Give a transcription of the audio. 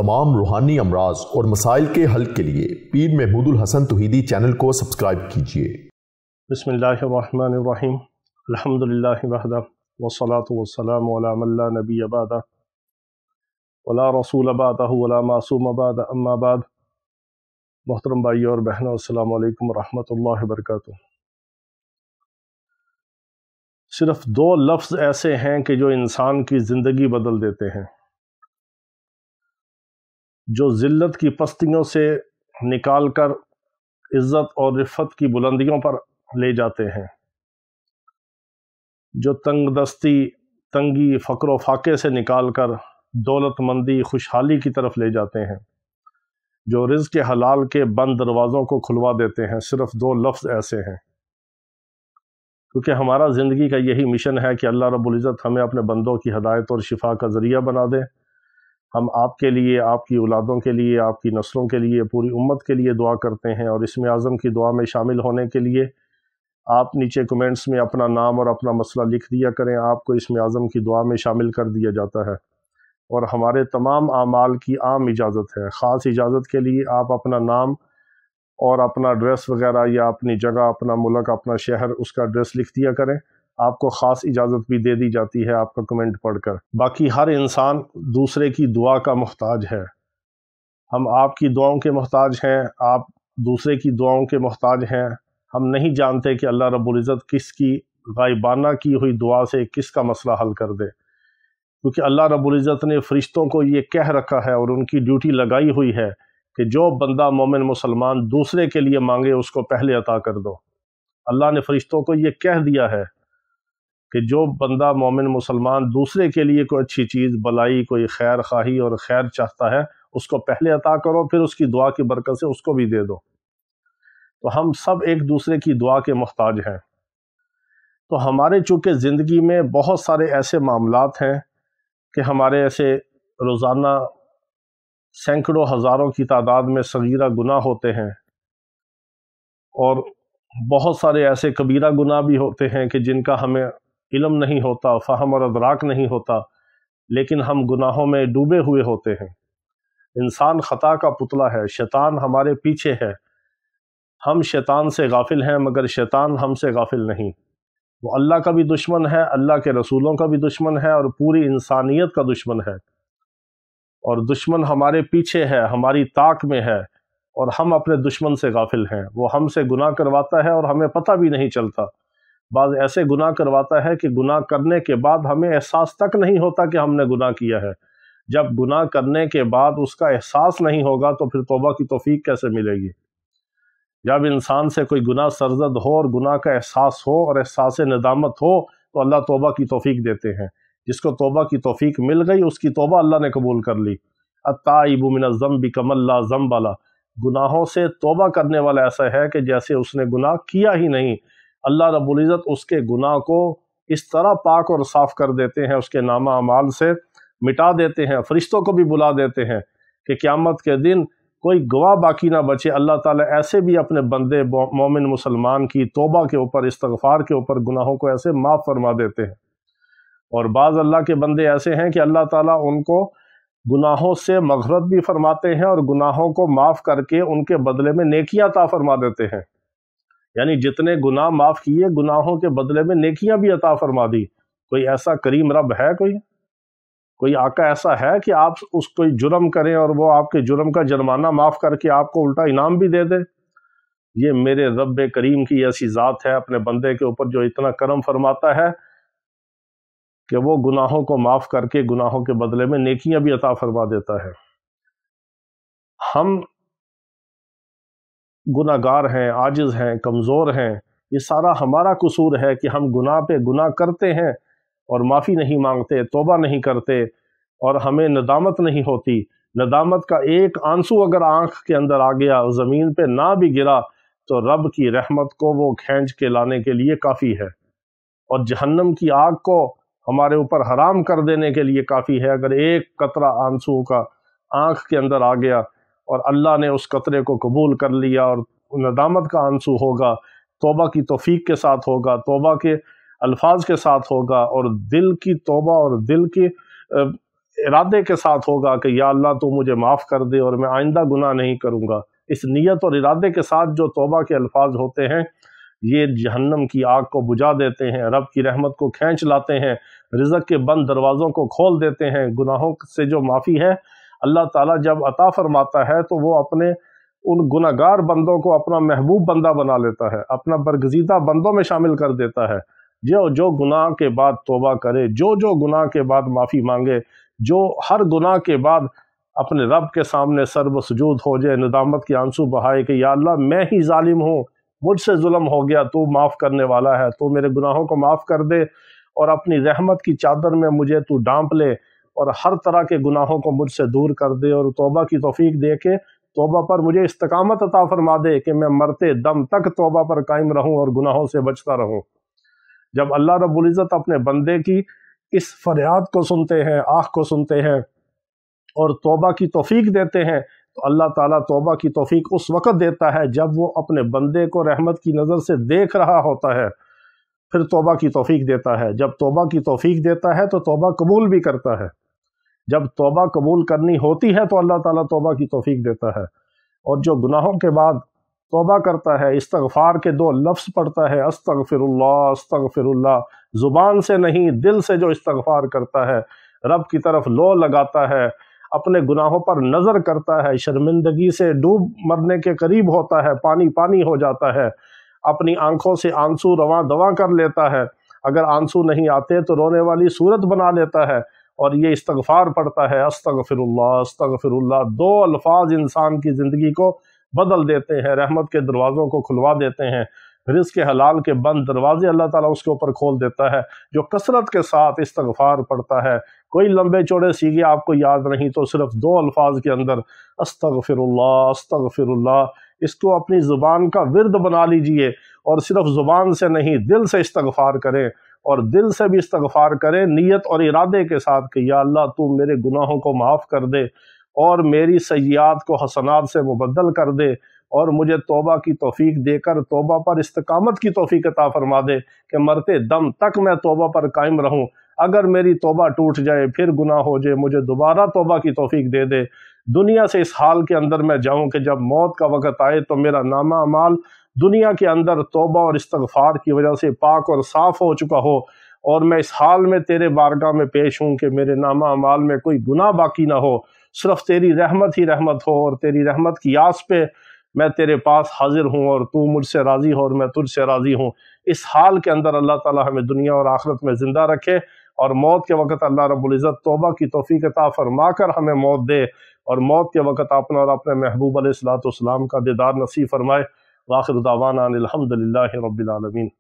तमाम रूहानी अमराज और मसाइल के हल के लिए पीर महमूद उल हसन तौहीदी चैनल को सब्सक्राइब कीजिए। बिस्मिल्लाहिर्रहमानिर्रहीम। अल्हम्दुलिल्लाहि वहदा वस्सलातु वस्सलामु अला मन ला नबिय्य बअदा वला रसूल बअदहु वला मासूम बअदा अम्मा बाद। मोहतरम भाइयों और बहनों, अस्सलामु अलैकुम वरहमतुल्लाहि वबरकातुहू। सिर्फ दो लफ्ज़ ऐसे हैं कि जो इंसान की ज़िंदगी बदल देते हैं, जो ज़िल्लत की पस्तियों से निकाल कर इज़्ज़त और रिफ़त की बुलंदियों पर ले जाते हैं, जो तंगदस्ती, तंगी, फ़क्र व फाके से निकाल कर दौलतमंदी, खुशहाली की तरफ ले जाते हैं, जो रिज़्क़ के हलाल के बंद दरवाज़ों को खुलवा देते हैं। सिर्फ दो लफ्ज़ ऐसे हैं, क्योंकि हमारा ज़िंदगी का यही मिशन है कि अल्लाह रब्बुल इज़्ज़त हमें अपने बंदों की हदायत और शिफा का ज़रिया बना दे। हम आपके लिए, आपकी औलादों के लिए, आपकी नस्लों के लिए, पूरी उम्मत के लिए दुआ करते हैं। और इसमें आज़म की दुआ में शामिल होने के लिए आप नीचे कमेंट्स में अपना नाम और अपना मसला लिख दिया करें। आपको इसमें आज़म की दुआ में शामिल कर दिया जाता है और हमारे तमाम आमाल की आम इजाज़त है। ख़ास इजाज़त के लिए आप अपना नाम और अपना एड्रेस वगैरह या अपनी जगह, अपना मुल्क, अपना शहर, उसका एड्रेस लिख दिया करें। आपको ख़ास इजाज़त भी दे दी जाती है आपका कमेंट पढ़कर। बाकी हर इंसान दूसरे की दुआ का मोहताज है। हम आपकी दुआओं के मोहताज हैं, आप दूसरे की दुआओं के मोहताज हैं। हम नहीं जानते कि अल्लाह रब्बुल इज़्ज़त किसकी गायबाना की हुई दुआ से किसका मसला हल कर दे, क्योंकि अल्लाह रब्बुल इज़्ज़त ने फ़रिश्तों को ये कह रखा है और उनकी ड्यूटी लगाई हुई है कि जो बंदा मोमिन मुसलमान दूसरे के लिए मांगे उसको पहले अता कर दो। अल्लाह ने फ़रिश्तों को ये कह दिया है कि जो बंदा मोमिन मुसलमान दूसरे के लिए कोई अच्छी चीज़, भलाई, कोई खैर खाही और खैर चाहता है, उसको पहले अता करो, फिर उसकी दुआ की बरकत से उसको भी दे दो। तो हम सब एक दूसरे की दुआ के मोहताज हैं। तो हमारे चूँकि ज़िंदगी में बहुत सारे ऐसे मामलात हैं कि हमारे ऐसे रोज़ाना सैकड़ों हज़ारों की तादाद में सगीरा गुनाह होते हैं और बहुत सारे ऐसे कबीरा गुनाह भी होते हैं कि जिनका हमें इल्म नहीं होता, फ़हम और अदराक नहीं होता, लेकिन हम गुनाहों में डूबे हुए होते हैं। इंसान ख़ता का पुतला है, शैतान हमारे पीछे है। हम शैतान से गाफिल हैं, मगर शैतान हमसे गाफिल नहीं। वो अल्लाह का भी दुश्मन है, अल्लाह के रसूलों का भी दुश्मन है और पूरी इंसानियत का दुश्मन है। और दुश्मन हमारे पीछे है, हमारी ताक में है और हम अपने दुश्मन से गाफिल हैं। वो हमसे गुनाह करवाता है और हमें पता भी नहीं चलता। बाज़ ऐसे गुनाह करवाता है कि गुनाह करने के बाद हमें एहसास तक नहीं होता कि हमने गुनाह किया है। जब गुनाह करने के बाद उसका एहसास नहीं होगा तो फिर तौबा की तौफीक कैसे मिलेगी। जब इंसान से कोई गुनाह सरजद हो और गुनाह का एहसास हो और एहसास नदामत हो तो अल्लाह तौबा की तौफीक देते हैं। जिसको तौबा की तौफीक मिल गई उसकी तौबा अल्लाह ने कबूल कर ली। अत्ताइबु मिनज़्ज़म्बि कमन ला ज़म्ब ला। गुनाहों से तौबा करने वाला ऐसा है कि जैसे उसने गुनाह किया ही नहीं। अल्लाह रब्बुल इज़्ज़त उसके गुनाह को इस तरह पाक और साफ़ कर देते हैं, उसके नामा अमाल से मिटा देते हैं। फ़रिश्तों को भी बुला देते हैं कि क़यामत के दिन कोई गवाह बाकी ना बचे। अल्लाह ताला ऐसे भी अपने बंदे मोमिन मुसलमान की तौबा के ऊपर, इस्तग़फ़ार के ऊपर गुनाहों को ऐसे माफ़ फरमा देते हैं। और बाज़ अल्लाह के बंदे ऐसे हैं कि अल्लाह ताला उनको गुनाहों से मग़फ़िरत भी फरमाते हैं और गुनाहों को माफ़ करके उनके बदले में नेकियां अता फरमा देते हैं। यानी जितने गुनाह माफ़ किए, गुनाहों के बदले में नेकियां भी अता फरमा दी। कोई ऐसा करीम रब है? कोई आका ऐसा है कि आप कोई जुर्म करें और वो आपके जुर्म का जुर्माना माफ़ करके आपको उल्टा इनाम भी दे दे? ये मेरे रब करीम की ऐसी ज़ात है अपने बंदे के ऊपर जो इतना करम फरमाता है कि वो गुनाहों को माफ़ करके गुनाहों के बदले में नेकियां भी अता फरमा देता है। हम गुनाहगार हैं, आजिज़ हैं, कमज़ोर हैं। ये सारा हमारा कसूर है कि हम गुनाह पे गुनाह करते हैं और माफ़ी नहीं मांगते, तौबा नहीं करते और हमें नदामत नहीं होती। नदामत का एक आंसू अगर आँख के अंदर आ गया, ज़मीन पे ना भी गिरा, तो रब की रहमत को वो खींच के लाने के लिए काफ़ी है और जहन्नम की आग को हमारे ऊपर हराम कर देने के लिए काफ़ी है। अगर एक कतरा आंसू का आँख के अंदर आ गया और अल्लाह ने उस कतरे को कबूल कर लिया और नदामत का आंसू होगा, तौबा की तौफीक के साथ होगा, तौबा के अल्फाज के साथ होगा और दिल की तौबा और दिल की ارادے کے ساتھ ہوگا کہ یا اللہ تو مجھے معاف کر دے اور میں آئندہ گناہ نہیں کروں گا، اس نیت اور ارادے کے ساتھ جو توبہ کے الفاظ ہوتے ہیں یہ جہنم کی آگ کو بجھا دیتے ہیں، رب کی رحمت کو کھینچ لاتے ہیں، رزق کے بند دروازوں کو کھول دیتے ہیں۔ گناہوں سے جو معافی ہے اللہ تعالیٰ جب عطا فرماتا ہے تو وہ اپنے ان گناہگار بندوں کو اپنا محبوب بندہ بنا لیتا ہے، اپنا برگزیدہ بندوں میں شامل کر دیتا ہے۔ جو گناہ کے بعد توبہ کرے، جو گناہ کے بعد معافی مانگے، جو ہر گناہ کے بعد اپنے رب کے سامنے سر و سجود ہو جائے، ندامت کے آنسو بہائے کہ یا اللہ میں ہی ظالم ہوں، مجھ سے ظلم ہو گیا، تو معاف کرنے والا ہے، تو میرے گناہوں کو معاف کر دے اور اپنی رحمت کی چادر میں مجھے تو ڈانپ لے اور ہر طرح کے گناہوں کو مجھ سے دور کر دے اور توبہ کی توفیق دے کے توبہ پر مجھے استقامت عطا فرما دے کہ میں مرتے دم تک توبہ پر قائم رہوں اور گناہوں سے بچتا رہوں۔ جب اللہ رب العزت اپنے بندے کی اس فریاد کو سنتے ہیں، آہ کو سنتے ہیں اور توبہ کی توفیق دیتے ہیں تو اللہ تعالیٰ توبہ کی توفیق اس وقت دیتا ہے جب وہ اپنے بندے کو رحمت کی نظر سے دیکھ رہا ہوتا ہے، پھر توبہ کی توفیق دیتا ہے۔ جب توبہ کی توفیق دیتا ہے تو توبہ قبول بھی کرتا ہے، جب توبہ قبول کرنی ہوتی ہے تو اللہ تعالیٰ توبہ کی توفیق دیتا ہے۔ اور جو گناہوں کے بعد توبہ کرتا ہے، استغفار کے 2 لفظ پڑھتا ہے، استغفر اللہ، زبان سے نہیں دل سے جو استغفار کرتا ہے، رب کی طرف لو لگاتا ہے، اپنے گناہوں پر نظر کرتا ہے، شرمندگی سے ڈوب مرنے کے قریب ہوتا ہے، پانی پانی ہو جاتا ہے، اپنی آنکھوں سے آنسو رواں دواں کر لیتا ہے، اگر آنسو نہیں آتے تو رونے والی صورت بنا لیتا ہے اور یہ استغفار پڑھتا ہے، استغفر اللہ۔ 2 الفاظ انسان کی زندگی کو بدل دیتے ہیں، رحمت کے دروازوں کو کھلوا دیتے ہیں، رزق کے حلال کے بند دروازے اللہ تعالیٰ اس کے اوپر کھول دیتا ہے جو کثرت کے ساتھ استغفار پڑھتا ہے۔ کوئی لمبے چوڑے سیغے آپ کو یاد نہیں تو صرف 2 الفاظ کے اندر استغفر اللہ، اس کو اپنی زبان کا ورد بنا لیجئے اور صرف زبان سے نہیں دل سے استغفار کریں، اور دل سے بھی استغفار کریں نیت اور ارادے کے ساتھ کہ یا اللہ تو میرے گناہوں کو معاف کر دے اور میری سیئات کو حسنات سے مبدل کر دے اور مجھے توبہ کی توفیق دے کر توبہ پر استقامت کی توفیق عطا فرما دے کہ مرتے دم تک میں توبہ پر قائم رہوں، اگر میری توبہ ٹوٹ جائے پھر گناہ ہو جائے مجھے دوبارہ توبہ کی توفیق دے دے، دنیا سے اس حال کے اندر میں جاؤں کہ جب موت کا وقت آئے تو میرا نامہ اعمال دنیا کے اندر توبہ اور استغفار کی وجہ سے پاک اور صاف ہو چکا ہو اور میں اس حال میں تیرے بارگاہ میں پیش ہوں کہ میرے نامہ اعمال میں کوئی گناہ باقی نہ ہو، صرف تیری رحمت ہی رحمت ہو اور تیری رحمت کی آس پہ میں تیرے پاس حاضر ہوں اور تو مجھ سے راضی ہو اور میں تجھ سے راضی ہوں۔ اس حال کے اندر اللہ تعالیٰ ہمیں دنیا اور آخرت میں زندہ رکھے اور موت کے وقت اللہ رب العزت توبہ کی توفیق عطا فرما کر ہمیں موت دے اور موت کے وقت اپنا اور اپنے محبوب علیہ الصلوۃ والسلام کا دیدار نصیب فرمائے۔ وآخر دعوانا ان الحمد للہ رب العالمین۔